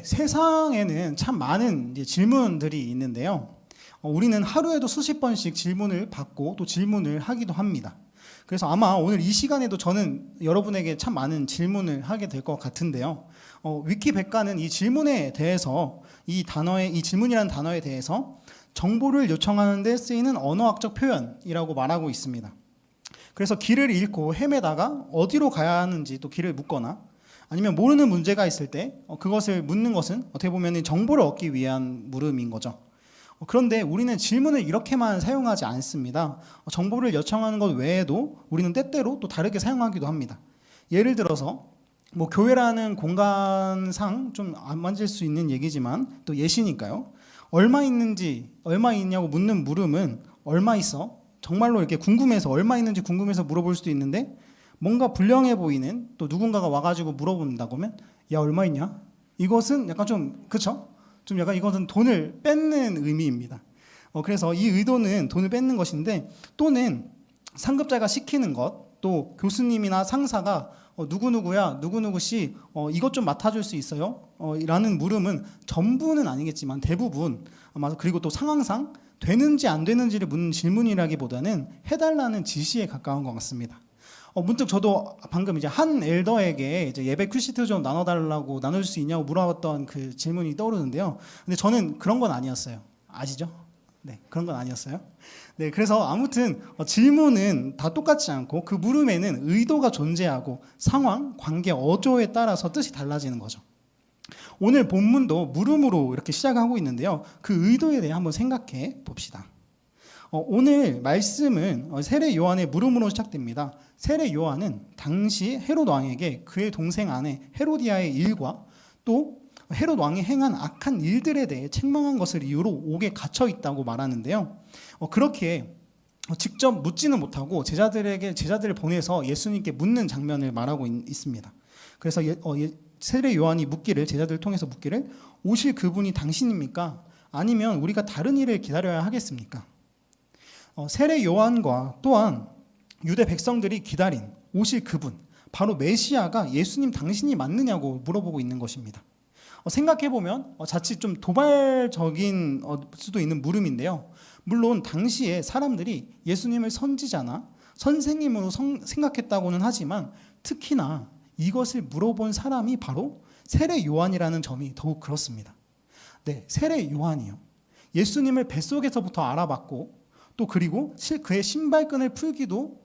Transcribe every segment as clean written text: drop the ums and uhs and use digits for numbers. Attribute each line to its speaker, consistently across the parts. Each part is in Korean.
Speaker 1: 세상에는 참 많은 이제 질문들이 있는데요. 우리는 하루에도 수십 번씩 질문을 받고 또 질문을 하기도 합니다. 그래서 아마 오늘 이 시간에도 저는 여러분에게 참 많은 질문을 하게 될 것 같은데요. 위키백과는 이 질문에 대해서 이 질문이라는 단어에 대해서 정보를 요청하는 데 쓰이는 언어학적 표현이라고 말하고 있습니다. 그래서 길을 잃고 헤매다가 어디로 가야 하는지 또 길을 묻거나 아니면 모르는 문제가 있을 때 그것을 묻는 것은 어떻게 보면 정보를 얻기 위한 물음인 거죠. 그런데 우리는 질문을 이렇게만 사용하지 않습니다. 정보를 요청하는 것 외에도 우리는 때때로 또 다르게 사용하기도 합니다. 예를 들어서 교회라는 공간상 좀 안 맞을 수 있는 얘기지만 또 예시니까요. 얼마 있냐고 묻는 물음은 얼마 있어? 정말로 이렇게 궁금해서 얼마 있는지 궁금해서 물어볼 수도 있는데 뭔가 불량해 보이는 또 누군가가 와가지고 물어본다고 하면 야 얼마 있냐? 이것은 약간 좀 그쵸? 좀 약간 이것은 돈을 뺏는 의미입니다. 그래서 이 의도는 돈을 뺏는 것인데 또는 상급자가 시키는 것 또 교수님이나 상사가 누구누구야 누구누구씨 이것 좀 맡아줄 수 있어요? 라는 물음은 전부는 아니겠지만 대부분 아마 그리고 또 상황상 되는지 안 되는지를 묻는 질문이라기보다는 해달라는 지시에 가까운 것 같습니다. 문득 저도 방금 이제 한 엘더에게 이제 예배 큐시트 좀 나눠달라고 나눌 수 있냐고 물어봤던 그 질문이 떠오르는데요. 근데 저는 그런 건 아니었어요. 아시죠? 네, 그런 건 아니었어요. 네, 그래서 아무튼 질문은 다 똑같지 않고 그 물음에는 의도가 존재하고 상황, 관계, 어조에 따라서 뜻이 달라지는 거죠. 오늘 본문도 물음으로 이렇게 시작하고 있는데요. 그 의도에 대해 한번 생각해 봅시다. 오늘 말씀은 세례 요한의 물음으로 시작됩니다. 세례 요한은 당시 헤롯 왕에게 그의 동생 아내 헤로디아의 일과 또 헤롯 왕이 행한 악한 일들에 대해 책망한 것을 이유로 옥에 갇혀 있다고 말하는데요. 그렇게 직접 묻지는 못하고 제자들을 보내서 예수님께 묻는 장면을 말하고 있습니다. 그래서 세례 요한이 제자들을 통해서 묻기를 오실 그분이 당신입니까? 아니면 우리가 다른 일을 기다려야 하겠습니까? 세례 요한과 또한 유대 백성들이 기다린 오실 그분, 바로 메시아가 예수님 당신이 맞느냐고 물어보고 있는 것입니다. 생각해보면 자칫 좀 도발적인 수도 있는 물음인데요. 물론 당시에 사람들이 예수님을 선지자나 선생님으로 생각했다고는 하지만 특히나 이것을 물어본 사람이 바로 세례 요한이라는 점이 더욱 그렇습니다. 네, 세례 요한이요. 예수님을 뱃속에서부터 알아봤고 또 그리고 그의 신발끈을 풀기도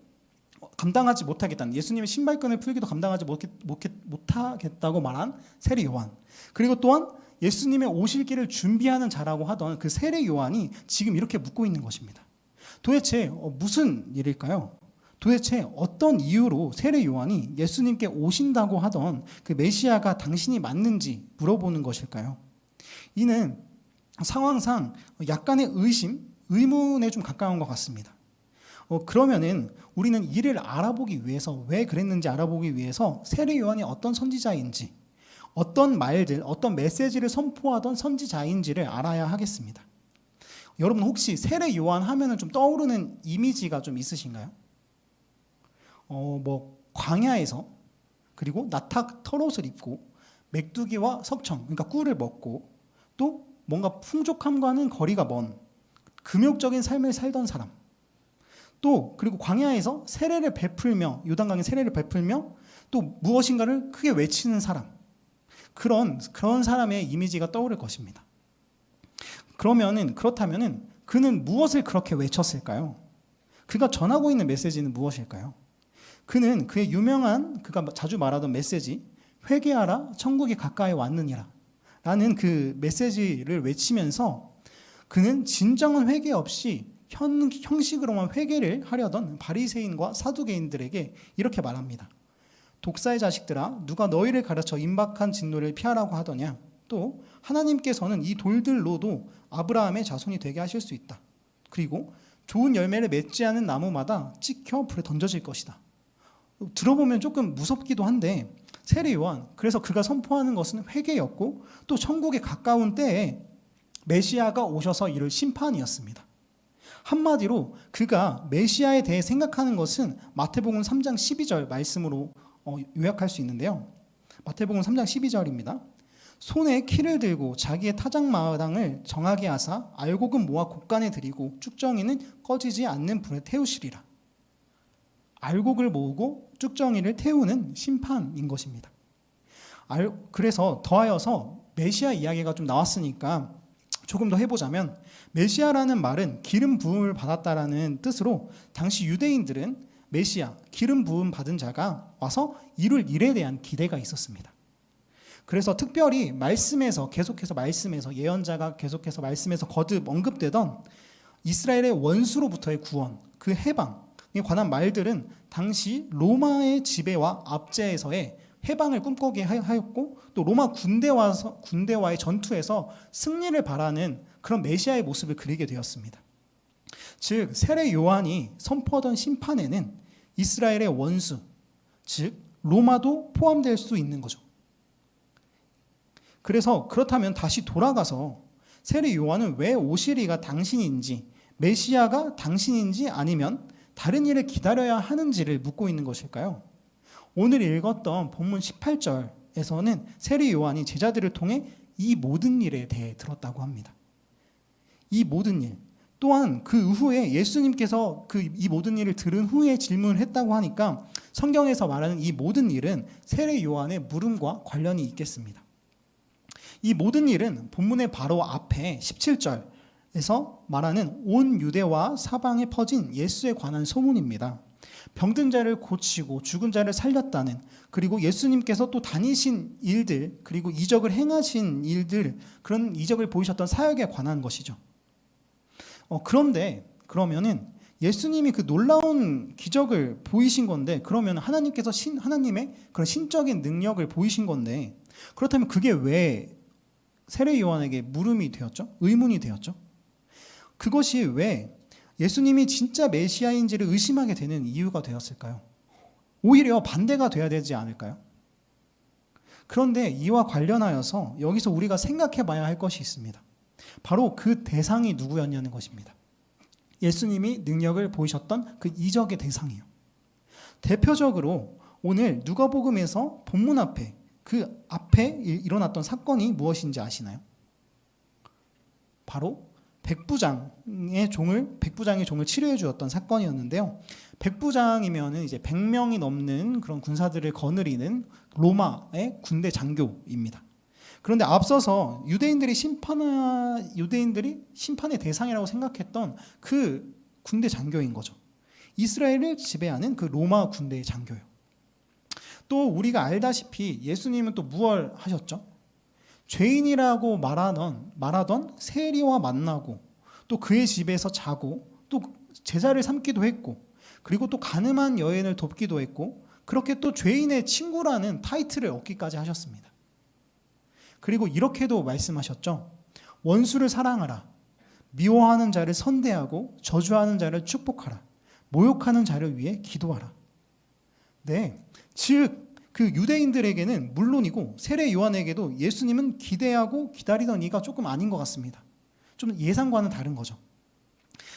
Speaker 1: 감당하지 못하겠다는 예수님의 신발끈을 풀기도 감당하지 못하겠다고 말한 세례 요한. 그리고 또한 예수님의 오실 길을 준비하는 자라고 하던 그 세례 요한이 지금 이렇게 묻고 있는 것입니다. 도대체 무슨 일일까요? 도대체 어떤 이유로 세례 요한이 예수님께 오신다고 하던 그 메시아가 당신이 맞는지 물어보는 것일까요? 이는 상황상 약간의 의문에 좀 가까운 것 같습니다. 그러면은 우리는 이를 알아보기 위해서 왜 그랬는지 알아보기 위해서 세례 요한이 어떤 선지자인지 어떤 말들, 어떤 메시지를 선포하던 선지자인지를 알아야 하겠습니다. 여러분 혹시 세례 요한 하면은 좀 떠오르는 이미지가 좀 있으신가요? 광야에서 그리고 나탁 털옷을 입고 맥두기와 석청, 그러니까 꿀을 먹고 또 뭔가 풍족함과는 거리가 먼 금욕적인 삶을 살던 사람. 또 그리고 광야에서 세례를 베풀며 요단강에 세례를 베풀며 또 무엇인가를 크게 외치는 사람. 그런 사람의 이미지가 떠오를 것입니다. 그렇다면은 그는 무엇을 그렇게 외쳤을까요? 그가 전하고 있는 메시지는 무엇일까요? 그는 그의 그가 자주 말하던 메시지, 회개하라, 천국이 가까이 왔느니라 라는 그 메시지를 외치면서 그는 진정한 회개 없이 형식으로만 회개를 하려던 바리새인과 사두개인들에게 이렇게 말합니다. 독사의 자식들아, 누가 너희를 가르쳐 임박한 진노를 피하라고 하더냐? 또 하나님께서는 이 돌들로도 아브라함의 자손이 되게 하실 수 있다. 그리고 좋은 열매를 맺지 않은 나무마다 찍혀 불에 던져질 것이다. 들어보면 조금 무섭기도 한데 세례 요한, 그래서 그가 선포하는 것은 회개였고 또 천국에 가까운 때에 메시아가 오셔서 이룰 심판이었습니다. 한마디로 그가 메시아에 대해 생각하는 것은 마태복음 3장 12절 말씀으로 요약할 수 있는데요. 마태복음 3장 12절입니다. 손에 키를 들고 자기의 타작마당을 정하게 하사 알곡은 모아 곡간에 들이고 쭉정이는 꺼지지 않는 불에 태우시리라. 알곡을 모으고 쭉정이를 태우는 심판인 것입니다. 그래서 더하여서 메시아 이야기가 좀 나왔으니까 조금 더 해보자면, 메시아라는 말은 기름 부음을 받았다라는 뜻으로 당시 유대인들은 메시아, 기름 부음 받은 자가 와서 이룰 일에 대한 기대가 있었습니다. 그래서 특별히 말씀에서 계속해서 예언자가 계속해서 말씀에서 거듭 언급되던 이스라엘의 원수로부터의 구원, 그 해방에 관한 말들은 당시 로마의 지배와 압제에서의 해방을 꿈꾸게 하였고, 또 로마 군대와의 전투에서 승리를 바라는 그런 메시아의 모습을 그리게 되었습니다. 즉 세례 요한이 선포하던 심판에는 이스라엘의 원수, 즉 로마도 포함될 수 있는 거죠. 그래서 그렇다면 다시 돌아가서 세례 요한은 왜 오시리가 당신인지, 메시아가 당신인지 아니면 다른 일을 기다려야 하는지를 묻고 있는 것일까요? 오늘 읽었던 본문 18절에서는 세례 요한이 제자들을 통해 이 모든 일에 대해 들었다고 합니다. 이 모든 일, 또한 그 후에 예수님께서 이 모든 일을 들은 후에 질문을 했다고 하니까 성경에서 말하는 이 모든 일은 세례 요한의 물음과 관련이 있겠습니다. 이 모든 일은 본문의 바로 앞에 17절에서 말하는 온 유대와 사방에 퍼진 예수에 관한 소문입니다. 병든 자를 고치고 죽은 자를 살렸다는, 그리고 예수님께서 또 다니신 일들, 그리고 이적을 행하신 일들, 그런 이적을 보이셨던 사역에 관한 것이죠. 그러면은 예수님이 그 놀라운 기적을 보이신 건데, 그러면 하나님께서 하나님의 그런 신적인 능력을 보이신 건데, 그렇다면 그게 왜 세례 요한에게 물음이 되었죠? 의문이 되었죠? 그것이 왜 예수님이 진짜 메시아인지를 의심하게 되는 이유가 되었을까요? 오히려 반대가 돼야 되지 않을까요? 그런데 이와 관련하여서 여기서 우리가 생각해 봐야 할 것이 있습니다. 바로 그 대상이 누구였냐는 것입니다. 예수님이 능력을 보이셨던 그 이적의 대상이요. 대표적으로 오늘 누가복음에서 본문 앞에 그 앞에 일어났던 사건이 무엇인지 아시나요? 바로 백부장의 종을 치료해 주었던 사건이었는데요. 백부장이면은 이제 100명이 넘는 그런 군사들을 거느리는 로마의 군대 장교입니다. 그런데 앞서서 유대인들이 심판의 대상이라고 생각했던 그 군대 장교인 거죠. 이스라엘을 지배하는 그 로마 군대의 장교요. 또 우리가 알다시피 예수님은 또 무엇을 하셨죠? 죄인이라고 말하던 세리와 만나고, 또 그의 집에서 자고, 또 제자를 삼기도 했고, 그리고 또 가늠한 여인을 돕기도 했고, 그렇게 또 죄인의 친구라는 타이틀을 얻기까지 하셨습니다. 그리고 이렇게도 말씀하셨죠. 원수를 사랑하라. 미워하는 자를 선대하고 저주하는 자를 축복하라. 모욕하는 자를 위해 기도하라. 네, 즉 그 유대인들에게는 물론이고 세례 요한에게도 예수님은 기대하고 기다리던 이가 조금 아닌 것 같습니다. 좀 예상과는 다른 거죠.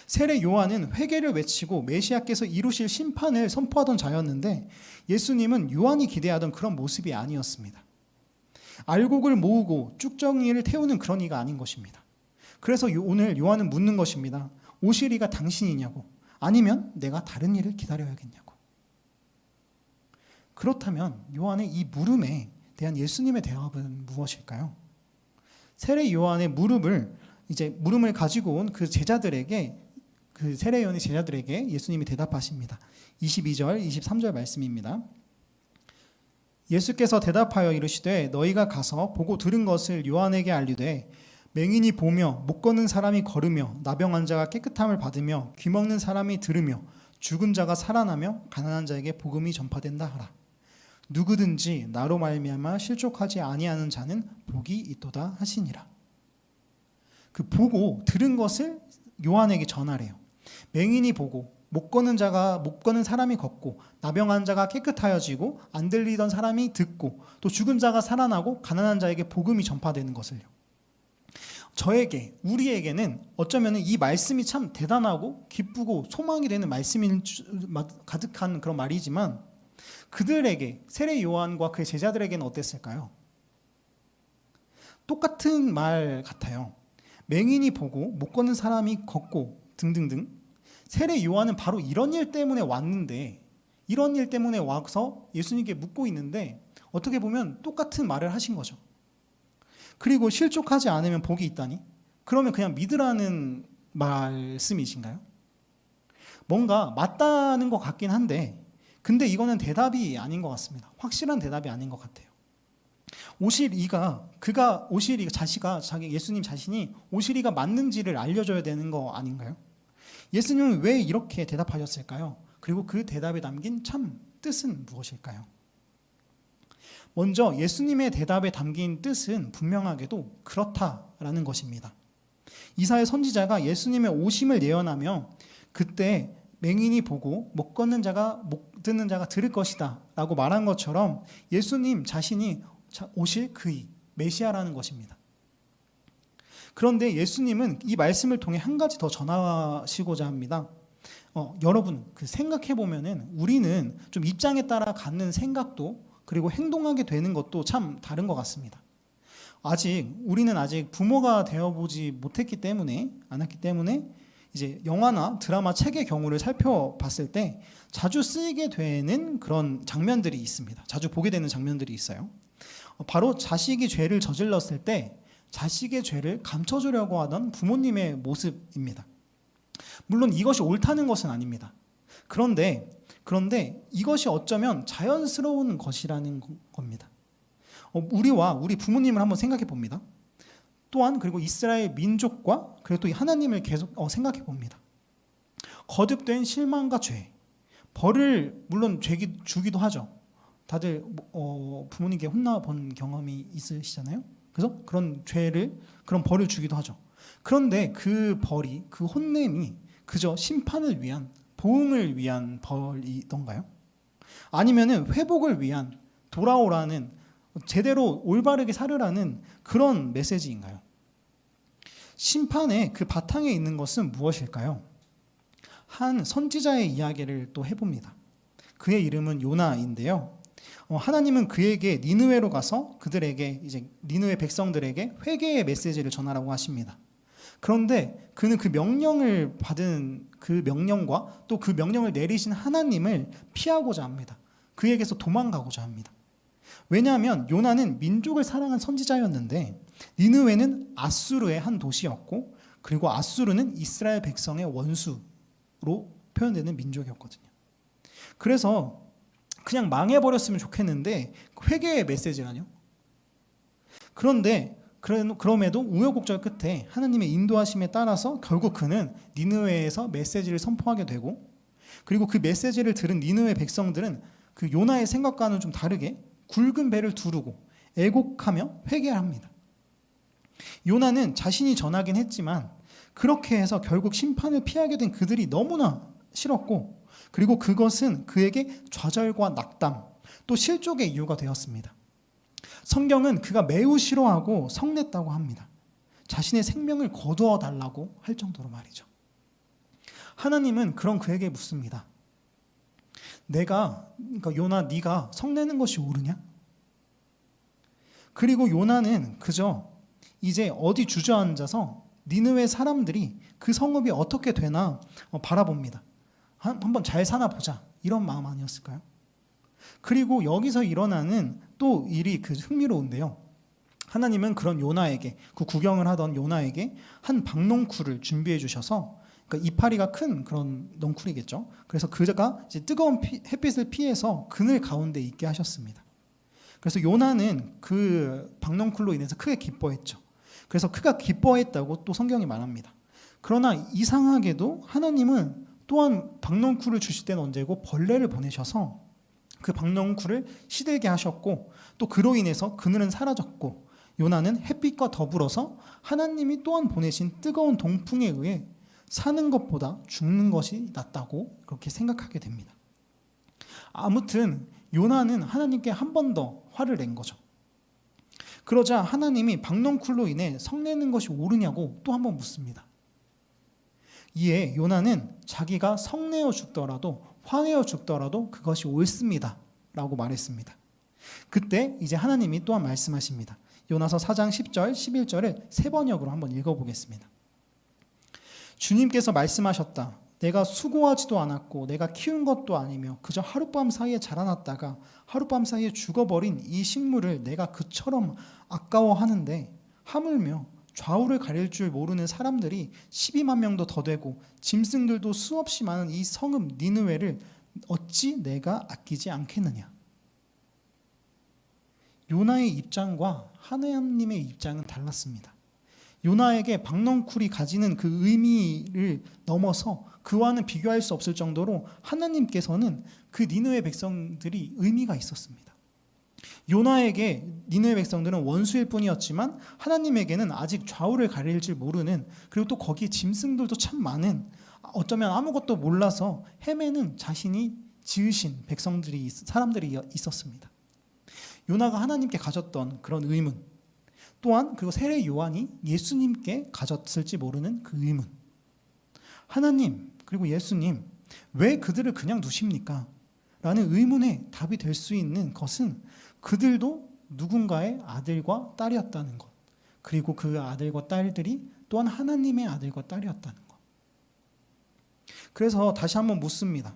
Speaker 1: 세례 요한은 회개를 외치고 메시아께서 이루실 심판을 선포하던 자였는데, 예수님은 요한이 기대하던 그런 모습이 아니었습니다. 알곡을 모으고 쭉정이를 태우는 그런 이가 아닌 것입니다. 그래서 오늘 요한은 묻는 것입니다. 오실 이가 당신이냐고, 아니면 내가 다른 일을 기다려야겠냐고. 그렇다면 요한의 이 물음에 대한 예수님의 대답은 무엇일까요? 세례 요한의 물음을 가지고 온 그 제자들에게, 그 세례 요한의 제자들에게 예수님이 대답하십니다. 22절, 23절 말씀입니다. 예수께서 대답하여 이르시되 너희가 가서 보고 들은 것을 요한에게 알리되, 맹인이 보며 못 걷는 사람이 걸으며 나병 환자가 깨끗함을 받으며 귀 먹는 사람이 들으며 죽은 자가 살아나며 가난한 자에게 복음이 전파된다 하라. 누구든지 나로 말미암아 실족하지 아니하는 자는 복이 있도다 하시니라. 그 보고 들은 것을 요한에게 전하래요. 맹인이 보고, 못 걷는 사람이 걷고, 나병 환자가 깨끗하여지고, 안 들리던 사람이 듣고, 또 죽은 자가 살아나고 가난한 자에게 복음이 전파되는 것을요. 우리에게는 어쩌면 이 말씀이 참 대단하고 기쁘고 소망이 되는 말씀이 가득한 그런 말이지만, 그들에게, 세례 요한과 그의 제자들에게는 어땠을까요? 똑같은 말 같아요. 맹인이 보고 못 걷는 사람이 걷고 등등등. 세례 요한은 바로 이런 일 때문에 왔는데, 이런 일 때문에 와서 예수님께 묻고 있는데 어떻게 보면 똑같은 말을 하신 거죠. 그리고 실족하지 않으면 복이 있다니? 그러면 그냥 믿으라는 말씀이신가요? 뭔가 맞다는 것 같긴 한데, 근데 이거는 대답이 아닌 것 같습니다. 확실한 대답이 아닌 것 같아요. 예수님 자신이 오실이가 맞는지를 알려줘야 되는 거 아닌가요? 예수님은 왜 이렇게 대답하셨을까요? 그리고 그 대답에 담긴 참 뜻은 무엇일까요? 먼저 예수님의 대답에 담긴 뜻은 분명하게도 그렇다라는 것입니다. 이사야 선지자가 예수님의 오심을 예언하며 그때 맹인이 보고 못 걷는 자가 못 듣는 자가 들을 것이다 라고 말한 것처럼 예수님 자신이 오실 그의 메시아라는 것입니다. 그런데 예수님은 이 말씀을 통해 한 가지 더 전하시고자 합니다. 여러분 생각해 보면은 우리는 좀 입장에 따라 갖는 생각도 그리고 행동하게 되는 것도 참 다른 것 같습니다. 우리는 아직 부모가 되어보지 못했기 때문에 이제 영화나 드라마, 책의 경우를 살펴봤을 때 자주 쓰이게 되는 그런 장면들이 있습니다. 자주 보게 되는 장면들이 있어요. 바로 자식이 죄를 저질렀을 때 자식의 죄를 감춰주려고 하던 부모님의 모습입니다. 물론 이것이 옳다는 것은 아닙니다. 그런데 이것이 어쩌면 자연스러운 것이라는 겁니다. 우리와 우리 부모님을 한번 생각해 봅니다. 또한 그리고 이스라엘 민족과 그리고 또 하나님을 계속 생각해 봅니다. 거듭된 실망과 죄, 벌을 물론 주기도 하죠. 다들 부모님께 혼나본 경험이 있으시잖아요. 그래서 그런 벌을 주기도 하죠. 그런데 그 혼냄이 그저 심판을 위한, 보응을 위한 벌이던가요? 아니면은 회복을 위한, 돌아오라는, 제대로 올바르게 살으라는 그런 메시지인가요? 심판의 그 바탕에 있는 것은 무엇일까요? 한 선지자의 이야기를 또 해봅니다. 그의 이름은 요나인데요. 하나님은 그에게 니느웨로 가서 그들에게 이제 니느웨 백성들에게 회개의 메시지를 전하라고 하십니다. 그런데 그는 그 명령을 받은 그 명령과 또 그 명령을 내리신 하나님을 피하고자 합니다. 그에게서 도망가고자 합니다. 왜냐하면 요나는 민족을 사랑한 선지자였는데 니느웨는 아수르의 한 도시였고 그리고 아수르는 이스라엘 백성의 원수로 표현되는 민족이었거든요. 그래서 그냥 망해버렸으면 좋겠는데 회개의 메시지라뇨? 그럼에도 우여곡절 끝에 하나님의 인도하심에 따라서 결국 그는 니느웨에서 메시지를 선포하게 되고 그리고 그 메시지를 들은 니느웨 백성들은 그 요나의 생각과는 좀 다르게 굵은 배를 두르고 애곡하며 회개합니다. 요나는 자신이 전하긴 했지만 그렇게 해서 결국 심판을 피하게 된 그들이 너무나 싫었고 그리고 그것은 그에게 좌절과 낙담 또 실족의 이유가 되었습니다. 성경은 그가 매우 싫어하고 성냈다고 합니다. 자신의 생명을 거두어 달라고 할 정도로 말이죠. 하나님은 그런 그에게 묻습니다. 그러니까 요나 네가 성내는 것이 옳으냐? 그리고 요나는 그저 이제 어디 주저앉아서 니느웨 사람들이 그 성읍이 어떻게 되나 바라봅니다. 한번 잘 사나 보자 이런 마음 아니었을까요? 그리고 여기서 일어나는 또 일이 흥미로운데요. 하나님은 그런 요나에게 그 구경을 하던 요나에게 한 박넝쿨을 준비해 주셔서 그러니까 이파리가 큰 그런 넝쿨이겠죠. 그래서 그가 이제 뜨거운 햇빛을 피해서 그늘 가운데 있게 하셨습니다. 그래서 요나는 그 박넝쿨로 인해서 크게 기뻐했죠. 그래서 그가 기뻐했다고 또 성경이 말합니다. 그러나 이상하게도 하나님은 또한 박넝쿨을 주실 때는 언제고 벌레를 보내셔서 그 박넝쿨을 시들게 하셨고 또 그로 인해서 그늘은 사라졌고 요나는 햇빛과 더불어서 하나님이 또한 보내신 뜨거운 동풍에 의해 사는 것보다 죽는 것이 낫다고 그렇게 생각하게 됩니다. 아무튼 요나는 하나님께 한 번 더 화를 낸 거죠. 그러자 하나님이 박넝쿨로 인해 성내는 것이 옳으냐고 또 한 번 묻습니다. 이에 요나는 자기가 성내어 죽더라도 화내어 죽더라도 그것이 옳습니다 라고 말했습니다. 그때 이제 하나님이 또한 말씀하십니다. 요나서 4장 10절, 11절을 세 번역으로 한번 읽어보겠습니다. 주님께서 말씀하셨다. 내가 수고하지도 않았고 내가 키운 것도 아니며 그저 하룻밤 사이에 자라났다가 하룻밤 사이에 죽어버린 이 식물을 내가 그처럼 아까워하는데 하물며 좌우를 가릴 줄 모르는 사람들이 12만 명도 더 되고 짐승들도 수없이 많은 이 성읍 니느웨를 어찌 내가 아끼지 않겠느냐. 요나의 입장과 하나님의 입장은 달랐습니다. 요나에게 박넝쿨이 가지는 그 의미를 넘어서 그와는 비교할 수 없을 정도로 하나님께서는 그 니느웨 백성들이 의미가 있었습니다. 요나에게 니느웨 백성들은 원수일 뿐이었지만 하나님에게는 아직 좌우를 가릴 줄 모르는, 그리고 또 거기에 짐승들도 참 많은, 어쩌면 아무것도 몰라서 헤매는 자신이 지으신 사람들이 있었습니다. 요나가 하나님께 가졌던 그런 의문, 또한 그리고 세례 요한이 예수님께 가졌을지 모르는 그 의문. 하나님 그리고 예수님 왜 그들을 그냥 두십니까? 라는 의문에 답이 될 수 있는 것은 그들도 누군가의 아들과 딸이었다는 것, 그리고 그 아들과 딸들이 또한 하나님의 아들과 딸이었다는 것. 그래서 다시 한번 묻습니다.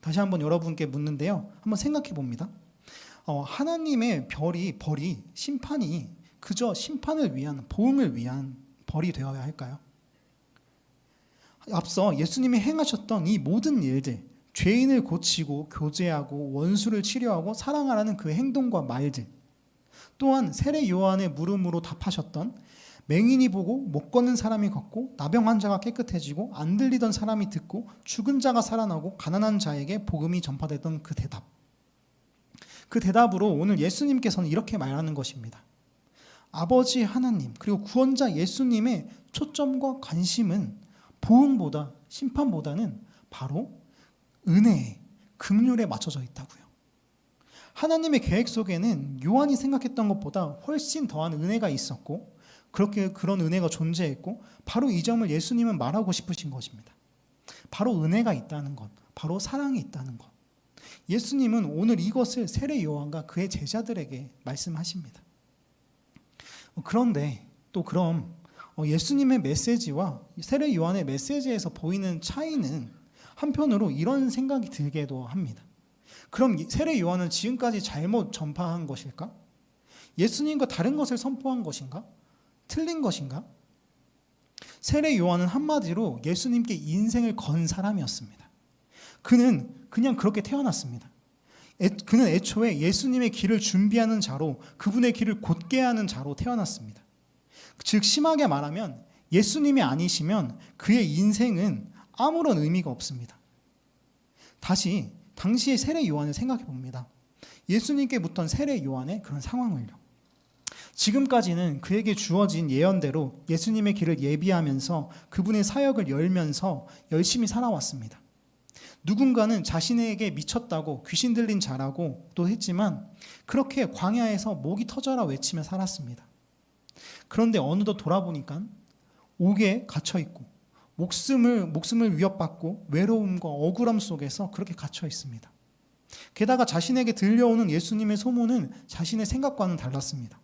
Speaker 1: 다시 한번 여러분께 묻는데요. 한번 생각해 봅니다. 하나님의 벌이 심판이 그저 심판을 위한, 보응을 위한 벌이 되어야 할까요? 앞서 예수님이 행하셨던 이 모든 일들, 죄인을 고치고 교제하고 원수를 치료하고 사랑하라는 그 행동과 말들, 또한 세례 요한의 물음으로 답하셨던 맹인이 보고 못 걷는 사람이 걷고 나병 환자가 깨끗해지고 안 들리던 사람이 듣고 죽은 자가 살아나고 가난한 자에게 복음이 전파되던 그 대답, 그 대답으로 오늘 예수님께서는 이렇게 말하는 것입니다. 아버지 하나님 그리고 구원자 예수님의 초점과 관심은 보응보다, 심판보다는 바로 은혜에, 긍휼에 맞춰져 있다고요. 하나님의 계획 속에는 요한이 생각했던 것보다 훨씬 더한 은혜가 있었고, 그런 은혜가 존재했고, 바로 이 점을 예수님은 말하고 싶으신 것입니다. 바로 은혜가 있다는 것, 바로 사랑이 있다는 것. 예수님은 오늘 이것을 세례 요한과 그의 제자들에게 말씀하십니다. 그런데 또 그럼 예수님의 메시지와 세례 요한의 메시지에서 보이는 차이는 한편으로 이런 생각이 들게도 합니다. 그럼 세례 요한은 지금까지 잘못 전파한 것일까? 예수님과 다른 것을 선포한 것인가? 틀린 것인가? 세례 요한은 한마디로 예수님께 인생을 건 사람이었습니다. 그는 그냥 그렇게 태어났습니다. 그는 애초에 예수님의 길을 준비하는 자로, 그분의 길을 곧게 하는 자로 태어났습니다. 즉 심하게 말하면 예수님이 아니시면 그의 인생은 아무런 의미가 없습니다. 다시 당시의 세례 요한을 생각해 봅니다. 예수님께 묻던 세례 요한의 그런 상황을요. 지금까지는 그에게 주어진 예언대로 예수님의 길을 예비하면서 그분의 사역을 열면서 열심히 살아왔습니다. 누군가는 자신에게 미쳤다고 귀신 들린 자라고 또 했지만 그렇게 광야에서 목이 터져라 외치며 살았습니다. 그런데 어느덧 돌아보니까 옥에 갇혀 있고 목숨을 위협받고 외로움과 억울함 속에서 그렇게 갇혀 있습니다. 게다가 자신에게 들려오는 예수님의 소문은 자신의 생각과는 달랐습니다.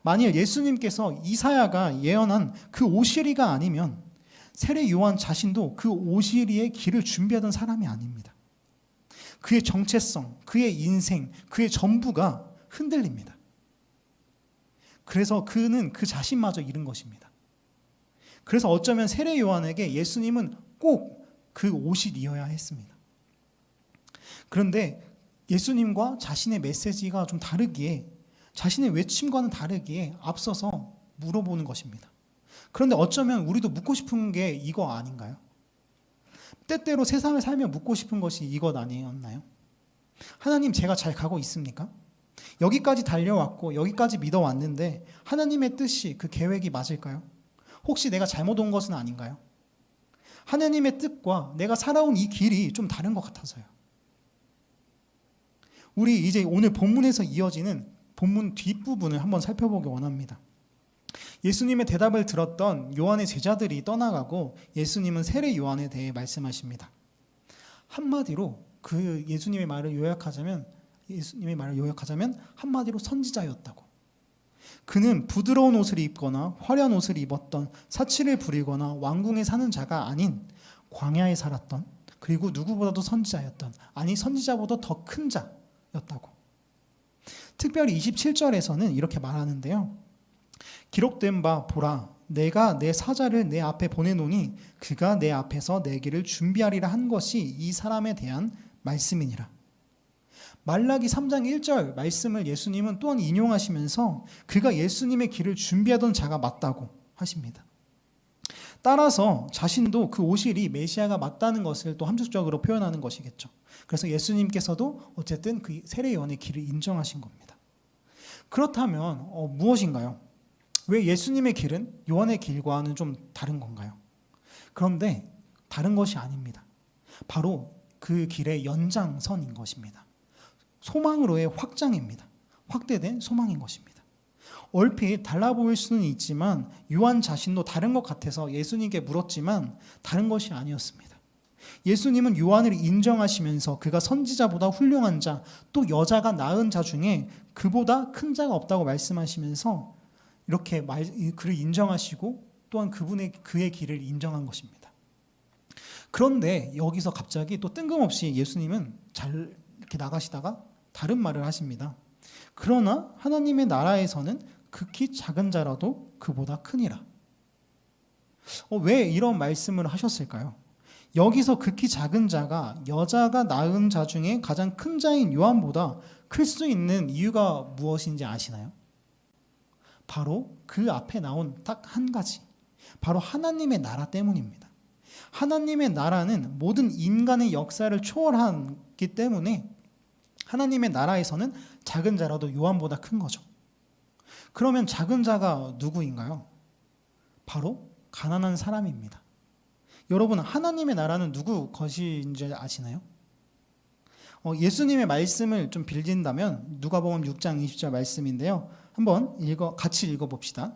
Speaker 1: 만일 예수님께서 이사야가 예언한 그 오시리가 아니면 세례 요한 자신도 그 오시리의 길을 준비하던 사람이 아닙니다. 그의 정체성, 그의 인생, 그의 전부가 흔들립니다. 그래서 그는 그 자신마저 잃은 것입니다. 그래서 어쩌면 세례 요한에게 예수님은 꼭 그 오시리여야 했습니다. 그런데 예수님과 자신의 메시지가 좀 다르기에, 자신의 외침과는 다르기에 앞서서 물어보는 것입니다. 그런데 어쩌면 우리도 묻고 싶은 게 이거 아닌가요? 때때로 세상을 살며 묻고 싶은 것이 이것 아니었나요? 하나님, 제가 잘 가고 있습니까? 여기까지 달려왔고 여기까지 믿어왔는데 하나님의 뜻이, 그 계획이 맞을까요? 혹시 내가 잘못 온 것은 아닌가요? 하나님의 뜻과 내가 살아온 이 길이 좀 다른 것 같아서요. 우리 이제 오늘 본문에서 이어지는 본문 뒷부분을 한번 살펴보기 원합니다. 예수님의 대답을 들었던 요한의 제자들이 떠나가고 예수님은 세례 요한에 대해 말씀하십니다. 한마디로 그 예수님의 말을 요약하자면 한마디로 선지자였다고. 그는 부드러운 옷을 입거나 화려한 옷을 입었던 사치를 부리거나 왕궁에 사는 자가 아닌 광야에 살았던, 그리고 누구보다도 선지자였던, 아니 선지자보다 더 큰 자였다고. 특별히 27절에서는 이렇게 말하는데요. 기록된 바 보라, 내가 내 사자를 내 앞에 보내노니 그가 내 앞에서 내 길을 준비하리라 한 것이 이 사람에 대한 말씀이니라. 말라기 3장 1절 말씀을 예수님은 또한 인용하시면서 그가 예수님의 길을 준비하던 자가 맞다고 하십니다. 따라서 자신도 그 오실이 메시아가 맞다는 것을 또 함축적으로 표현하는 것이겠죠. 그래서 예수님께서도 어쨌든 그 세례 요한의 길을 인정하신 겁니다. 그렇다면 무엇인가요? 왜 예수님의 길은 요한의 길과는 좀 다른 건가요? 그런데 다른 것이 아닙니다. 바로 그 길의 연장선인 것입니다. 소망으로의 확장입니다. 확대된 소망인 것입니다. 얼핏 달라 보일 수는 있지만 요한 자신도 다른 것 같아서 예수님께 물었지만 다른 것이 아니었습니다. 예수님은 요한을 인정하시면서 그가 선지자보다 훌륭한 자, 또 여자가 낳은 자 중에 그보다 큰 자가 없다고 말씀하시면서 이렇게 그를 인정하시고 또한 그의 길을 인정한 것입니다. 그런데 여기서 갑자기 또 뜬금없이 예수님은 잘 이렇게 나가시다가 다른 말을 하십니다. 그러나 하나님의 나라에서는 극히 작은 자라도 그보다 크니라. 왜 이런 말씀을 하셨을까요? 여기서 극히 작은 자가 여자가 낳은 자 중에 가장 큰 자인 요한보다 클 수 있는 이유가 무엇인지 아시나요? 바로 그 앞에 나온 딱 한 가지, 바로 하나님의 나라 때문입니다. 하나님의 나라는 모든 인간의 역사를 초월하기 때문에 하나님의 나라에서는 작은 자라도 요한보다 큰 거죠. 그러면 작은 자가 누구인가요? 바로 가난한 사람입니다. 여러분, 하나님의 나라는 누구 것인지 아시나요? 예수님의 말씀을 좀 빌린다면 누가복음 6장 20절 말씀인데요. 한번 같이 읽어봅시다.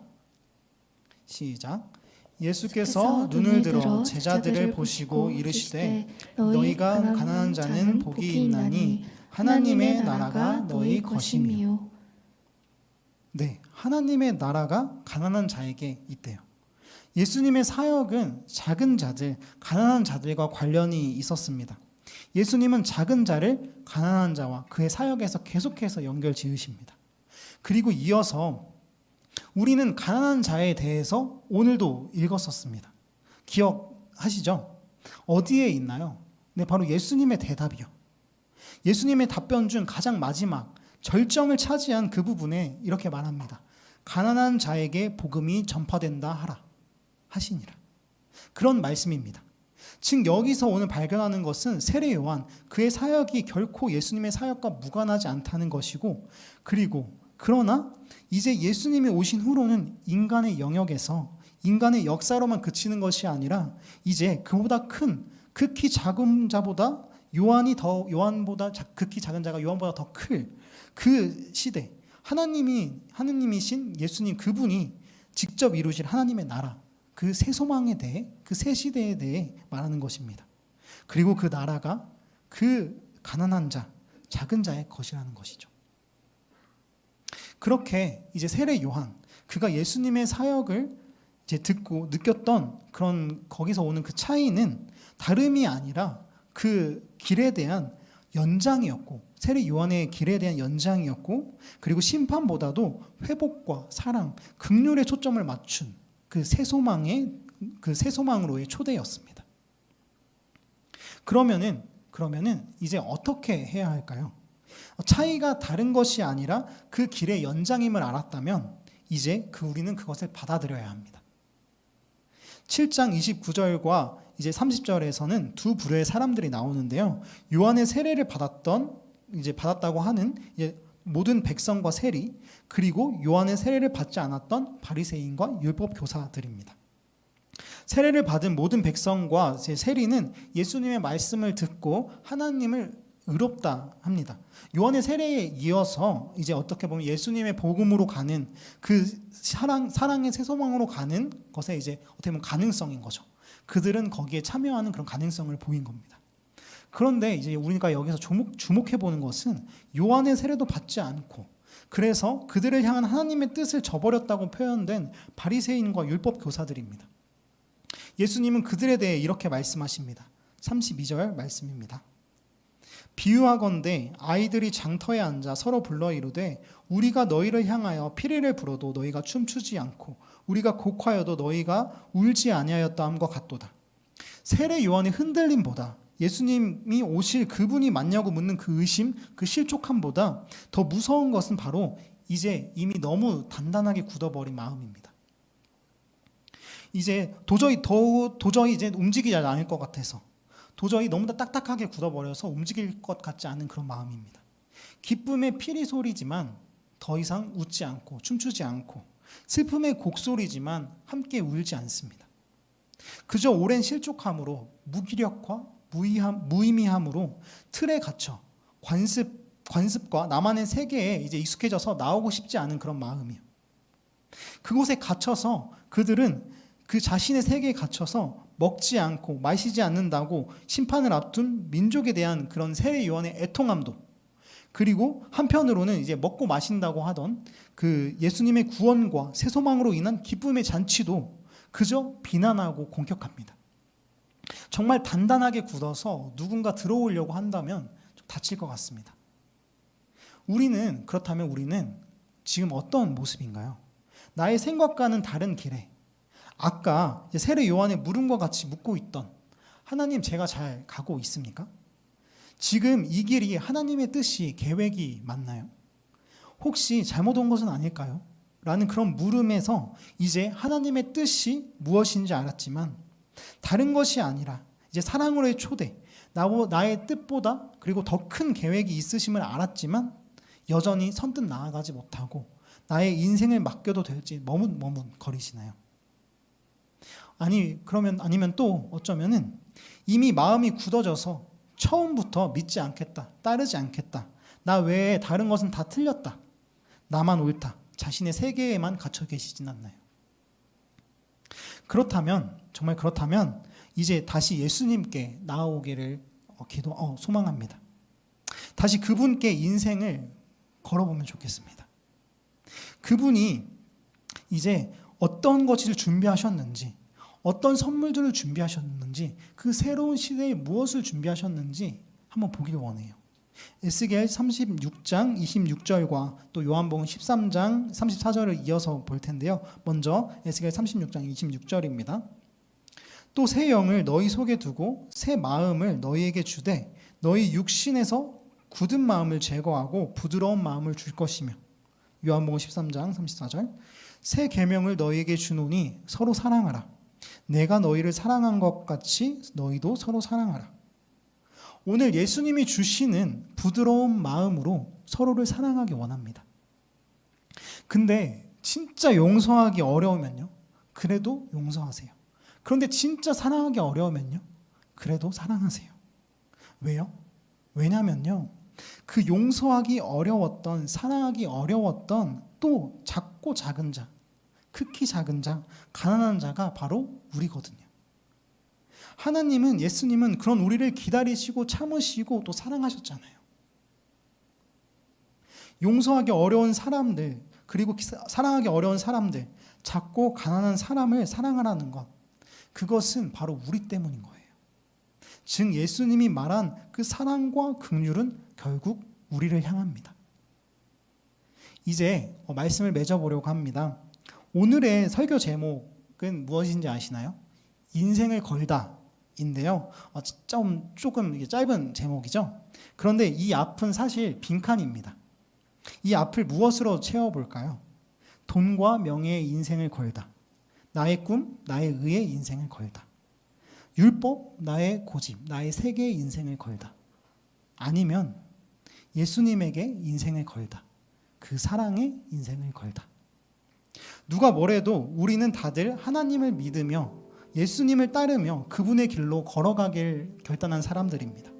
Speaker 1: 시작. 예수께서 눈을 들어 제자들을 보시고 이르시되 너희가 가난한 자는 복이 있나니 하나님의 나라가 너희 것이며. 네, 하나님의 나라가 가난한 자에게 있대요. 예수님의 사역은 작은 자들, 가난한 자들과 관련이 있었습니다. 예수님은 작은 자를 가난한 자와 그의 사역에서 계속해서 연결 지으십니다. 그리고 이어서 우리는 가난한 자에 대해서 오늘도 읽었었습니다. 기억하시죠? 어디에 있나요? 네, 바로 예수님의 대답이요. 예수님의 답변 중 가장 마지막 절정을 차지한 그 부분에 이렇게 말합니다. 가난한 자에게 복음이 전파된다 하시니라. 그런 말씀입니다. 즉 여기서 오늘 발견하는 것은 세례 요한, 그의 사역이 결코 예수님의 사역과 무관하지 않다는 것이고, 그러나 이제 예수님이 오신 후로는 인간의 영역에서 인간의 역사로만 그치는 것이 아니라 이제 그보다 큰 극히 작은 자보다 극히 작은 자가 요한보다 더 클 그 시대, 하느님이신 예수님, 그분이 직접 이루실 하나님의 나라, 그 새 소망에 대해, 그 새 시대에 대해 말하는 것입니다. 그리고 그 나라가 그 가난한 자, 작은 자의 것이라는 것이죠. 그렇게 이제 세례 요한, 그가 예수님의 사역을 이제 듣고 느꼈던 그런 거기서 오는 그 차이는 다름이 아니라 그 길에 대한 연장이었고, 세례 요한의 길에 대한 연장이었고, 그리고 심판보다도 회복과 사랑, 긍휼에 초점을 맞춘 그 새 소망으로의 초대였습니다. 그러면은 이제 어떻게 해야 할까요? 차이가 다른 것이 아니라 그 길의 연장임을 알았다면 이제 우리는 그것을 받아들여야 합니다. 7장 29절과 이제 30절에서는 두 부류의 사람들이 나오는데요. 요한의 세례를 받았다고 하는 이제 모든 백성과 세리, 그리고 요한의 세례를 받지 않았던 바리새인과 율법 교사들입니다. 세례를 받은 모든 백성과 세리는 예수님의 말씀을 듣고 하나님을 의롭다 합니다. 요한의 세례에 이어서 이제 어떻게 보면 예수님의 복음으로 가는 그 사랑의 새 소망으로 가는 것에 이제 어떻게 보면 가능성인 거죠. 그들은 거기에 참여하는 그런 가능성을 보인 겁니다. 그런데 이제 우리가 여기서 주목해 보는 것은 요한의 세례도 받지 않고 그래서 그들을 향한 하나님의 뜻을 저버렸다고 표현된 바리새인과 율법 교사들입니다. 예수님은 그들에 대해 이렇게 말씀하십니다. 32절 말씀입니다. 비유하건대 아이들이 장터에 앉아 서로 불러 이르되 우리가 너희를 향하여 피리를 불어도 너희가 춤추지 않고 우리가 곡하여도 너희가 울지 아니하였다 함과 같도다. 세례 요한의 흔들림보다 예수님이 오실 그분이 맞냐고 묻는 그 의심, 그 실족함보다 더 무서운 것은 바로 이제 이미 너무 단단하게 굳어버린 마음입니다. 이제 도저히 이제 움직이지 않을 것 같아서, 도저히 너무 다 딱딱하게 굳어버려서 움직일 것 같지 않은 그런 마음입니다. 기쁨의 피리 소리지만 더 이상 웃지 않고 춤추지 않고, 슬픔의 곡소리지만 함께 울지 않습니다. 그저 오랜 실족함으로, 무기력과 무의미함으로 틀에 갇혀 관습과 나만의 세계에 이제 익숙해져서 나오고 싶지 않은 그런 마음이요. 그곳에 갇혀서 그들은 그 자신의 세계에 갇혀서 먹지 않고 마시지 않는다고 심판을 앞둔 민족에 대한 그런 세례 요한의 애통함도, 그리고 한편으로는 이제 먹고 마신다고 하던 그 예수님의 구원과 새 소망으로 인한 기쁨의 잔치도 그저 비난하고 공격합니다. 정말 단단하게 굳어서 누군가 들어오려고 한다면 좀 다칠 것 같습니다. 그렇다면 우리는 지금 어떤 모습인가요? 나의 생각과는 다른 길에, 아까 세례 요한의 물음과 같이 묻고 있던 하나님, 제가 잘 가고 있습니까? 지금 이 길이 하나님의 뜻이, 계획이 맞나요? 혹시 잘못 온 것은 아닐까요? 라는 그런 물음에서 이제 하나님의 뜻이 무엇인지 알았지만, 다른 것이 아니라 이제 사랑으로의 초대, 나의 뜻보다 그리고 더 큰 계획이 있으심을 알았지만 여전히 선뜻 나아가지 못하고 나의 인생을 맡겨도 될지 머뭇거리시나요? 아니면 또 어쩌면은 이미 마음이 굳어져서 처음부터 믿지 않겠다, 따르지 않겠다, 나 외에 다른 것은 다 틀렸다, 나만 옳다, 자신의 세계에만 갇혀 계시진 않나요? 정말 그렇다면 이제 다시 예수님께 나아오기를 소망합니다. 다시 그분께 인생을 걸어보면 좋겠습니다. 그분이 이제 어떤 것을 준비하셨는지, 어떤 선물들을 준비하셨는지, 그 새로운 시대에 무엇을 준비하셨는지 한번 보기를 원해요. 에스겔 36장 26절과 또 요한복음 13장 34절을 이어서 볼 텐데요. 먼저 에스겔 36장 26절입니다. 또 새 영을 너희 속에 두고 새 마음을 너희에게 주되 너희 육신에서 굳은 마음을 제거하고 부드러운 마음을 줄 것이며, 요한복음 13장 34절, 새 계명을 너희에게 주노니 서로 사랑하라. 내가 너희를 사랑한 것 같이 너희도 서로 사랑하라. 오늘 예수님이 주시는 부드러운 마음으로 서로를 사랑하기 원합니다. 근데 진짜 용서하기 어려우면요, 그래도 용서하세요. 그런데 진짜 사랑하기 어려우면요, 그래도 사랑하세요. 왜요? 왜냐면요, 그 용서하기 어려웠던, 사랑하기 어려웠던 또 작고 작은 자, 극히 작은 자, 가난한 자가 바로 우리거든요. 하나님은, 예수님은 그런 우리를 기다리시고 참으시고 또 사랑하셨잖아요. 용서하기 어려운 사람들, 그리고 사랑하기 어려운 사람들, 작고 가난한 사람을 사랑하라는 것, 그것은 바로 우리 때문인 거예요. 즉 예수님이 말한 그 사랑과 긍휼은 결국 우리를 향합니다. 이제 말씀을 맺어보려고 합니다. 오늘의 설교 제목은 무엇인지 아시나요? 인생을 걸다 인데요. 조금 짧은 제목이죠. 그런데 이 앞은 사실 빈칸입니다. 이 앞을 무엇으로 채워볼까요? 돈과 명예의 인생을 걸다, 나의 꿈, 나의 의의 인생을 걸다, 율법, 나의 고집, 나의 세계의 인생을 걸다, 아니면 예수님에게 인생을 걸다, 그 사랑의 인생을 걸다. 누가 뭐래도 우리는 다들 하나님을 믿으며 예수님을 따르며 그분의 길로 걸어가길 결단한 사람들입니다.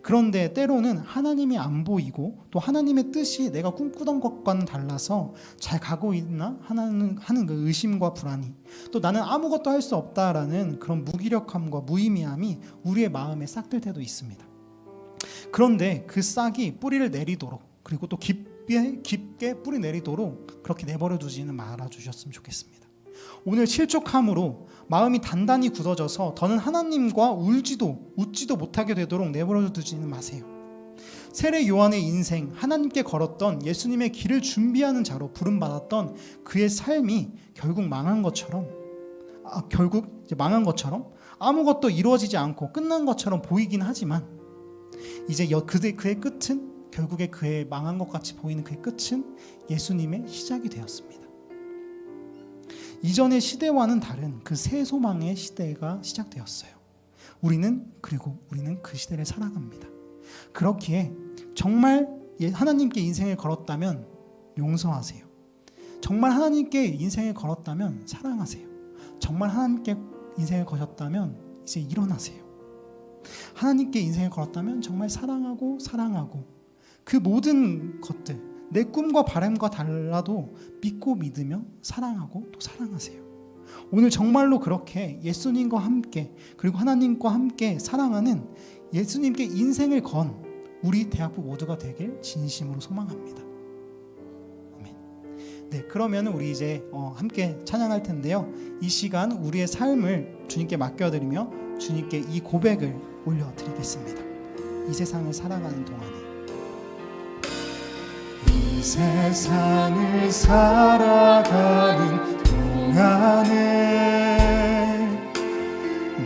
Speaker 1: 그런데 때로는 하나님이 안 보이고 또 하나님의 뜻이 내가 꿈꾸던 것과는 달라서 잘 가고 있나 하는 그 의심과 불안이, 또 나는 아무것도 할 수 없다라는 그런 무기력함과 무의미함이 우리의 마음에 싹들 때도 있습니다. 그런데 그 싹이 뿌리를 내리도록, 그리고 또 깊게 쉽게 뿌리 내리도록 그렇게 내버려 두지는 말아주셨으면 좋겠습니다. 오늘 실족함으로 마음이 단단히 굳어져서 더는 하나님과 울지도 웃지도 못하게 되도록 내버려 두지는 마세요. 세례 요한의 인생, 하나님께 걸었던 예수님의 길을 준비하는 자로 부름받았던 그의 삶이 결국 망한 것처럼 아무것도 이루어지지 않고 끝난 것처럼 보이긴 하지만 이제 그의 끝은 결국에 그의 망한 것 같이 보이는 그의 끝은 예수님의 시작이 되었습니다. 이전의 시대와는 다른 그 새 소망의 시대가 시작되었어요. 우리는 그 시대를 살아갑니다. 그렇기에 정말 하나님께 인생을 걸었다면 용서하세요. 정말 하나님께 인생을 걸었다면 사랑하세요. 정말 하나님께 인생을 거셨다면 이제 일어나세요. 하나님께 인생을 걸었다면 정말 사랑하고 그 모든 것들, 내 꿈과 바람과 달라도 믿고 믿으며 사랑하고 또 사랑하세요. 오늘 정말로 그렇게 예수님과 함께 그리고 하나님과 함께 사랑하는 예수님께 인생을 건 우리 대학부 모두가 되길 진심으로 소망합니다. 아멘. 네, 그러면 우리 이제 함께 찬양할 텐데요. 이 시간 우리의 삶을 주님께 맡겨드리며 주님께 이 고백을 올려드리겠습니다. 이 세상을 살아가는 동안에 이 세상을 살아가는 동안에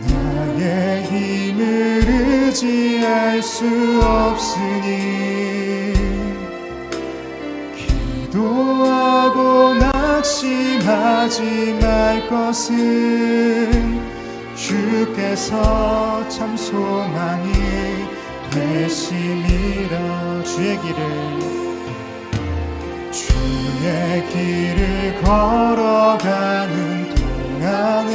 Speaker 1: 나의 힘을 의지할 수 없으니 기도하고 낙심하지 말 것은 주께서 참 소망이 되심이라. 주의 길을 걸어가는 동안에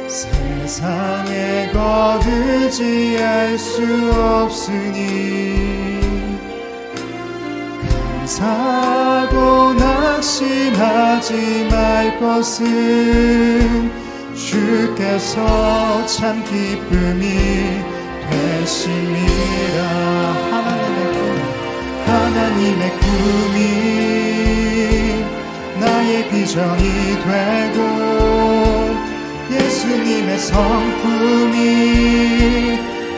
Speaker 1: 세상에 것 의지할 수 없으니 감사하고 낙심하지 말 것은 주께서 참 기쁨이 되심이라. 하나님의 꿈이 나의 비전이 되고 예수님의 성품이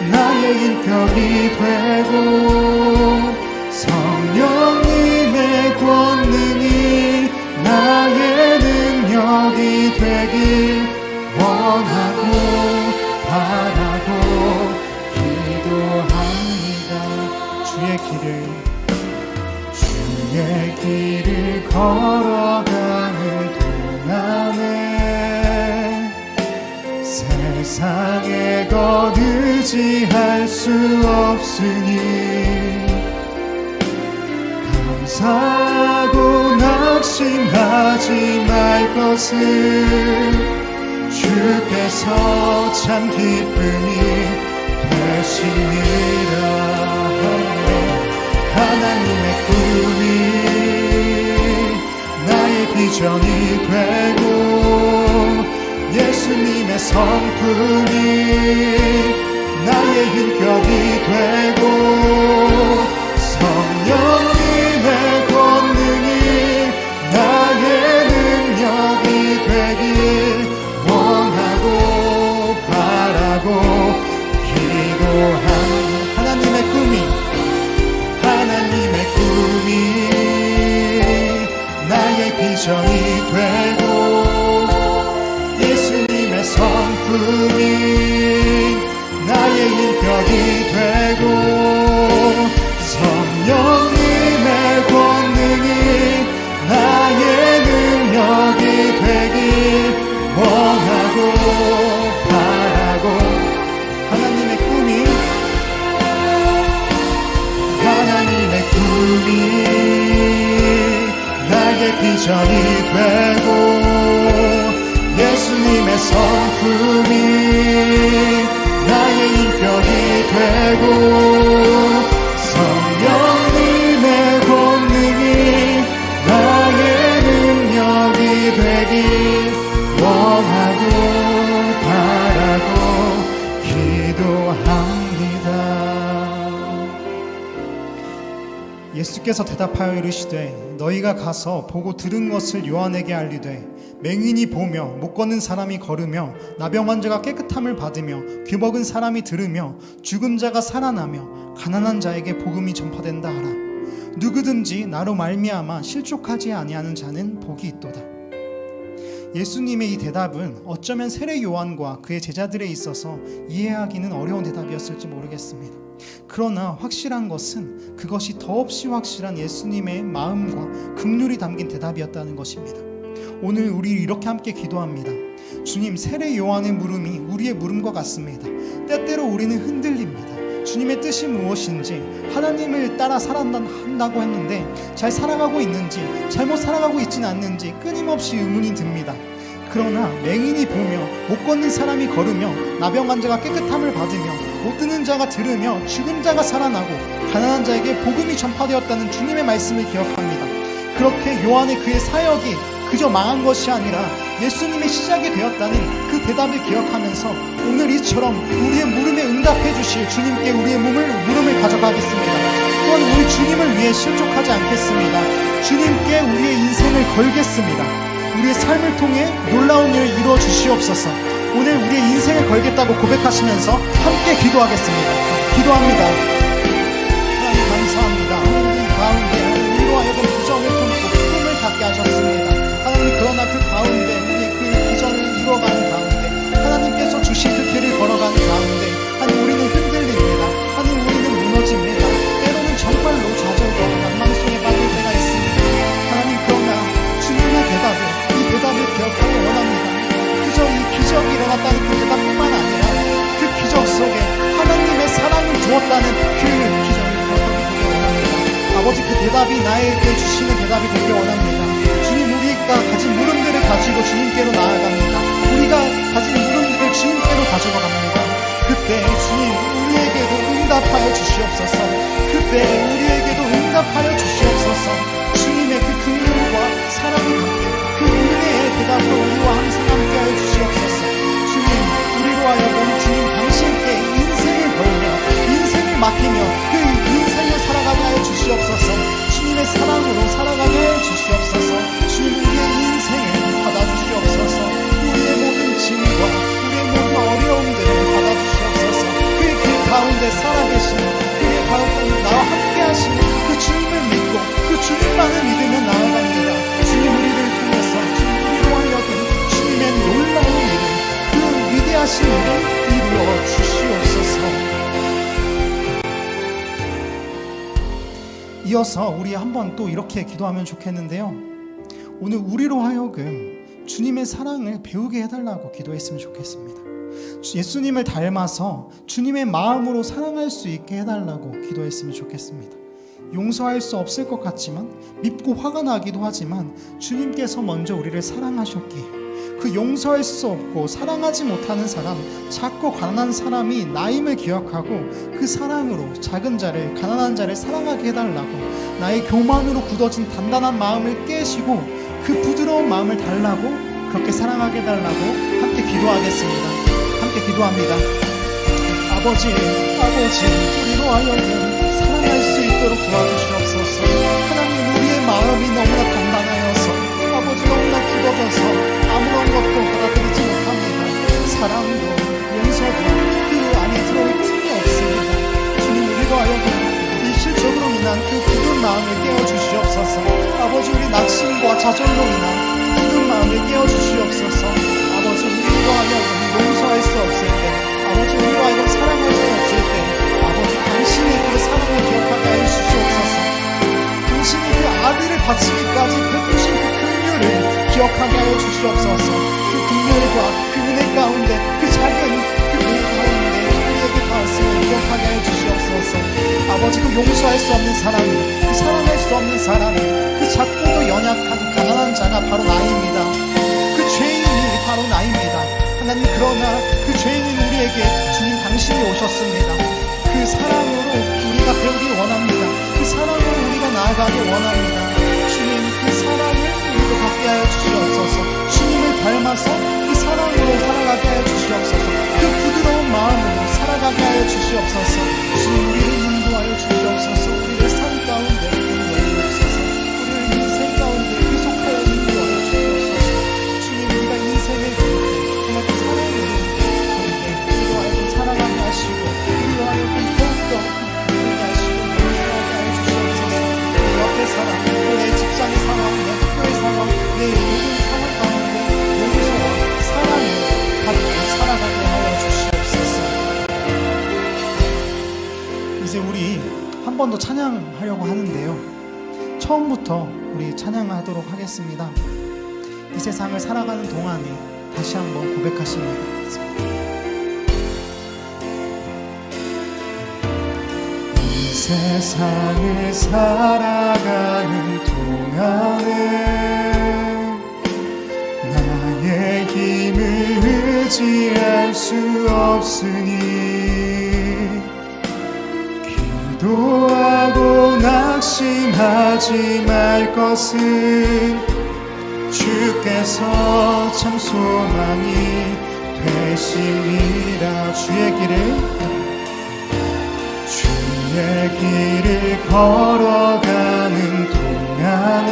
Speaker 1: 나의 인격이 되고 성령님의 권능이 나의 능력이 되길 원하고 바라고 기도합니다. 주의 길을 걸어가는 동안에 세상에 것 의지할 수 없으니 감사하고 낙심하지 말 것은 주께서 참 기쁨이 되시니라. 하나님의 꿈이 나의 비전이 되고 예수님의 성품이 나의 인격이 되고 성령님의 권능이 나의 능력이 되길 원하고 바라고 기도하는 하나님의 꿈이 나의 비전이 되고 예수님의 성품이 나의 인격이 되고 성령님의 권능이 나의 능력이 되길 원하고 바라고 하나님의 꿈이 나의 비전이 되고 예수님의 성품이 나의 인격이 되고 성령님의 권능이 나의 능력이 되길 원하고 바라고 기도합니다. 예수께 예수께서 대답하여 이르시되 너희가 가서 보고 들은 것을 요한에게 알리되 맹인이 보며 못 걷는 사람이 걸으며 나병 환자가 깨끗함을 받으며 귀먹은 사람이 들으며 죽은 자가 살아나며 가난한 자에게 복음이 전파된다 하라. 누구든지 나로 말미암아 실족하지 아니하는 자는 복이 있도다. 예수님의 이 대답은 어쩌면 세례 요한과 그의 제자들에 있어서 이해하기는 어려운 대답이었을지 모르겠습니다. 그러나 확실한 것은 그것이 더없이 확실한 예수님의 마음과 긍휼이 담긴 대답이었다는 것입니다. 오늘 우리 이렇게 함께 기도합니다. 주님, 세례 요한의 물음이 우리의 물음과 같습니다. 때때로 우리는 흔들립니다. 주님의 뜻이 무엇인지, 하나님을 따라 살아간다고 했는데 잘 살아가고 있는지, 잘못 살아가고 있지는 않는지 끊임없이 의문이 듭니다. 그러나 맹인이 보며 못 걷는 사람이 걸으며 나병 환자가 깨끗함을 받으며 못 듣는 자가 들으며 죽은 자가 살아나고 가난한 자에게 복음이 전파되었다는 주님의 말씀을 기억합니다. 그렇게 요한의 그의 사역이 그저 망한 것이 아니라 예수님의 시작이 되었다는 그 대답을 기억하면서 오늘 이처럼 우리의 물음에 응답해 주실 주님께 우리의 물음을 가져가겠습니다. 또한 우리 주님을 위해 실족하지 않겠습니다. 주님께 우리의 인생을 걸겠습니다. 우리의 삶을 통해 놀라운 일을 이루어 주시옵소서. 오늘 우리의 인생을 걸겠다고 고백하시면서 함께 기도하겠습니다. 기도합니다. 하나님 감사합니다. 하나님 가운데 우리로 하여금 비전을 품고 꿈을 갖게 하셨습니다. 하나님, 그러나 그 가운데 우리의 그 비전을 이루어가는 가운데 하나님께서 주신 그 길을 걸어가는 가운데 하나님, 우리는 흔들립니다. 하나님, 우리는 무너집니다. 때로는 정말로 좌절과 낭망 속에 빠질 때가 있습니다. 하나님, 그러나 주님의 이 대답을 기억하기 원합니다. 그저 이 기적이 일어났다는 그 대답뿐만 아니라 그 기적 속에 하나님의 사랑을 주었다는 그 기적을 기억하기 원합니다. 아버지, 그 대답이 나에게 주시는 대답이 되길 원합니다. 주님, 우리가 가진 물음들을 가지고 주님께로 나아갑니다. 우리가 가진 물음들을 주님께로 가져가 갑니다. 그때 주님, 우리에게도 응답하여 주시옵소서. 그때 우리에게도 응답하여 주시옵소서. 주님의 그 긍휼과 사랑을 함께 그 은혜의 대답으로 우리와 항상 함께하여 주시옵소서. 주님, 우리로 하여금 주님 당신께 인생을 걸며 인생을 맡기며 그 인생을 살아가게 하여 주시옵소서. 주님의 사랑으로 살아가게 하여 주시옵소서. 주님, 우리의 인생을 받아주시옵소서. 우리의 모든 짐과 우리의 모든 어려움들을 받아주시옵소서. 그 가운데 살아계시는 그의 가운데 나와 함께 하시는 그 주님을 믿고 그 주님만을 믿으며 나아갑니다. 주님, 우리를 통해서 주님, 우리로 하여금 주님의 놀라운 일을, 그 위대하신 일을 이루어 주시옵소서. 이어서 우리 한번 또 이렇게 기도하면 좋겠는데요. 오늘 우리로 하여금 주님의 사랑을 배우게 해달라고 기도했으면 좋겠습니다. 예수님을 닮아서 주님의 마음으로 사랑할 수 있게 해달라고 기도했으면 좋겠습니다. 용서할 수 없을 것 같지만, 밉고 화가 나기도 하지만 주님께서 먼저 우리를 사랑하셨기에 그 용서할 수 없고 사랑하지 못하는 사람, 작고 가난한 사람이 나임을 기억하고 그 사랑으로 작은 자를, 가난한 자를 사랑하게 해달라고, 나의 교만으로 굳어진 단단한 마음을 깨시고 그 부드러운 마음을 달라고, 그렇게 사랑하게 해달라고 함께 기도하겠습니다. 함께 기도합니다. 아버지, 우리로 하여금 사랑할 수 있도록 도와주시옵소서. 하나님, 우리의 마음이 너무나 단단하여서, 아버지, 너무나 굳어져서 아무런 것도 받아들이지 못합니다. 사랑도 용서도 그 안에 들어올 틈이 없습니다. 주님, 우리로 하여금 이 실족으로 인한 그 굳은 마음을 깨워주시옵소서. 아버지, 우리 낙심과 좌절로 인한 굳은 마음을 깨워주시옵소서. 아버지, 우리로 하여금 용서할 수 없을 때, 아버지, 우리로 하여금 사랑할 수 없을 때, 아버지, 당신의 그 사랑을 기억하게 하여 주시옵소서. 당신이 그 아들을 바치기까지 베푸신 그 긍휼을 기억하게 하여 주시옵소서. 그 긍휼과 그 은혜 가운데, 그 작은 그 은혜 가운데 우리에게 닿았음을 기억하게 하여 주시옵소서. 아버지, 그 용서할 수 없는 사람이, 그 사랑할 수 없는 사람이, 그 작고도 연약한 가난한 자가 바로 나입니다. 그 죄인이 바로 나입니다. 하나님, 그러나 그 죄인인 우리에게 주님 당신이 오셨습니다. 그 사랑으로 우리가 배우길 원합니다. 그 사랑으로 우리가 나아가길 원합니다. 주님, 그 사랑을 우리도 갖게 하여 주시옵소서. 주님을 닮아서 그 사랑으로 살아가게 하여 주시옵소서. 그 부드러운 마음으로 살아가게 하여 주시옵소서. 주님, 우리를 인도하여 주시옵소서. 우리의 삶 가운데 번 더 찬양하려고 하는데요. 처음부터 우리 찬양하도록 하겠습니다. 이 세상을 살아가는 동안에 다시 한번 고백하십니다. 이 세상을 살아가는 동안에 나의 힘을 의지할 수 없으니 기도하고 낙심하지 말 것은 주께서 참 소망이 되심이라. 주의 길을 걸어가는 동안에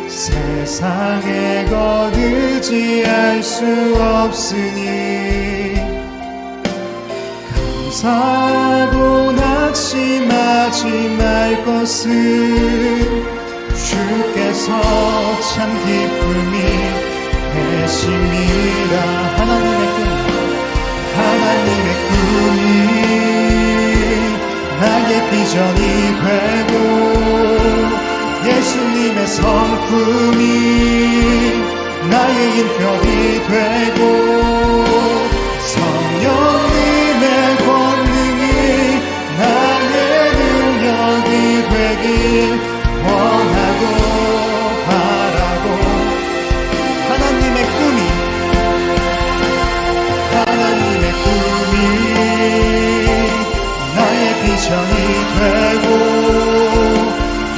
Speaker 1: 세상에 것 의지할 수 없으니 감사하고 낙심하지 말 것은 주께서 참 기쁨이 되심이라. 하나님의 꿈이 나의 비전이 되고 예수님의 성품이 나의 인격이 되고 성령님의 권능이 나의 능력이 되길 원하고 바라고 하나님의 꿈이 나의 비전이 되고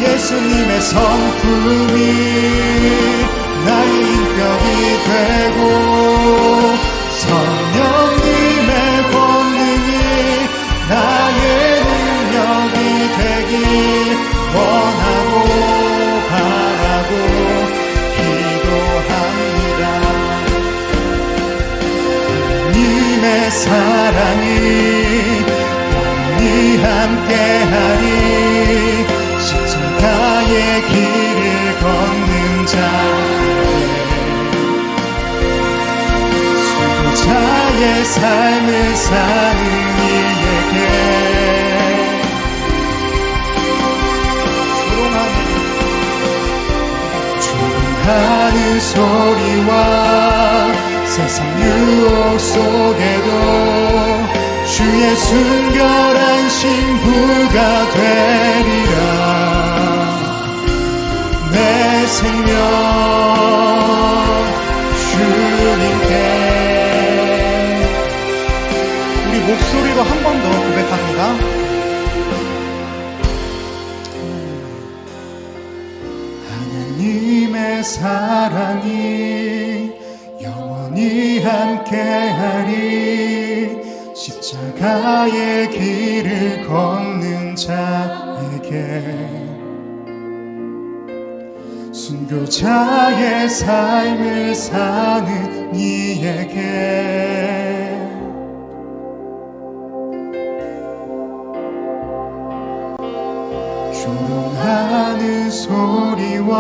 Speaker 1: 예수님의 성품이 나의 인격이 되고 성령님의 권능이 나의 능력이 되길 원하고 바라고 기도합니다. 하나님의 사랑이 영원히 함께하리. 십자가의 길을 걷는 자에게 수고자의 삶을 사는 이에게 조롱하는 소리와 세상 유혹 속에도 주의 순결한 신부가 되리라. 내 생명 주님께. 우리 목소리로 한 번 더 고백합니다. 하나님의 사랑이 영원히 함께하리. 십자가의 길을 걷는 자에게 순교자의 삶을 사는 이에게 조롱하는 소리와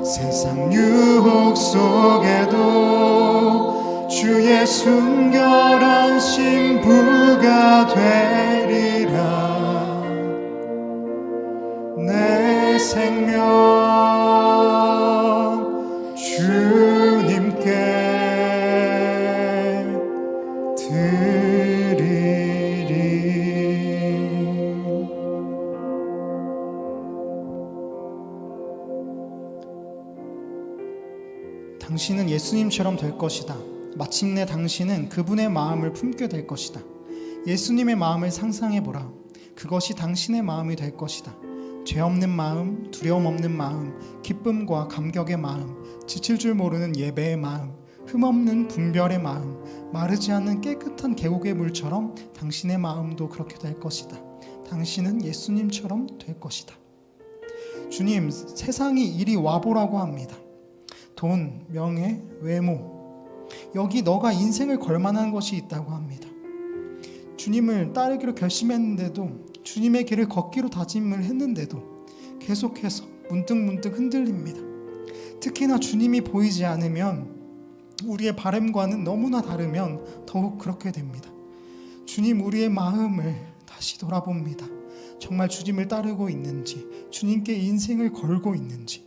Speaker 1: 세상 유혹 속에도 주의 순결한 신부가 되리라. 내 생명 주님께 드리리. 당신은 예수님처럼 될 것이다. 마침내 당신은 그분의 마음을 품게 될 것이다. 예수님의 마음을 상상해보라. 그것이 당신의 마음이 될 것이다. 죄 없는 마음, 두려움 없는 마음, 기쁨과 감격의 마음, 지칠 줄 모르는 예배의 마음, 흠없는 분별의 마음, 마르지 않는 깨끗한 계곡의 물처럼 당신의 마음도 그렇게 될 것이다. 당신은 예수님처럼 될 것이다. 주님, 세상이 이리 와보라고 합니다. 돈, 명예, 외모, 여기 너가 인생을 걸만한 것이 있다고 합니다. 주님을 따르기로 결심했는데도, 주님의 길을 걷기로 다짐을 했는데도 계속해서 문득문득 흔들립니다. 특히나 주님이 보이지 않으면, 우리의 바람과는 너무나 다르면 더욱 그렇게 됩니다. 주님, 우리의 마음을 다시 돌아봅니다. 정말 주님을 따르고 있는지, 주님께 인생을 걸고 있는지.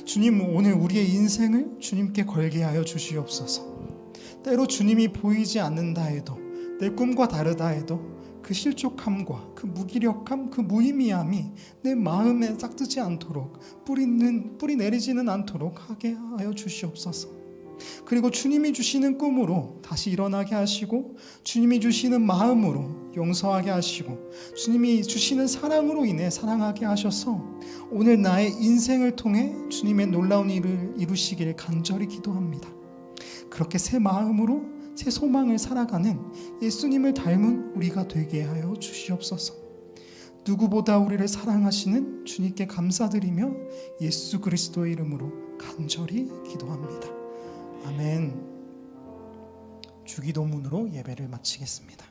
Speaker 1: 주님, 오늘 우리의 인생을 주님께 걸게 하여 주시옵소서. 때로 주님이 보이지 않는다 해도, 내 꿈과 다르다 해도 그 실족함과 그 무기력함, 그 무의미함이 내 마음에 싹트지 않도록, 뿌리 내리지는 않도록 하게 하여 주시옵소서. 그리고 주님이 주시는 꿈으로 다시 일어나게 하시고, 주님이 주시는 마음으로 용서하게 하시고, 주님이 주시는 사랑으로 인해 사랑하게 하셔서 오늘 나의 인생을 통해 주님의 놀라운 일을 이루시기를 간절히 기도합니다. 그렇게 새 마음으로 새 소망을 살아가는 예수님을 닮은 우리가 되게 하여 주시옵소서. 누구보다 우리를 사랑하시는 주님께 감사드리며 예수 그리스도의 이름으로 간절히 기도합니다. 아멘. 주기도문으로 예배를 마치겠습니다.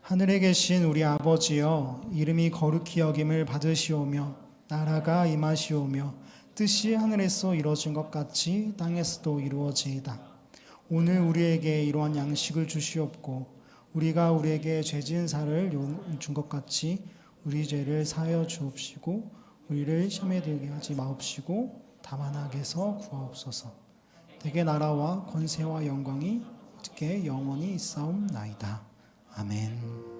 Speaker 1: 하늘에 계신 우리 아버지여, 이름이 거룩히 여김을 받으시오며 나라가 임하시오며 뜻이 하늘에서 이루어진 것 같이 땅에서도 이루어지이다. 오늘 우리에게 이러한 양식을 주시옵고, 우리가 우리에게 죄 지은 자를 준 것 같이 우리 죄를 사하여 주옵시고, 우리를 시험에 들게 하지 마옵시고 다만 악에서 구하옵소서. 대개 나라와 권세와 영광이 어떻게 영원히 있사옵나이다. 아멘.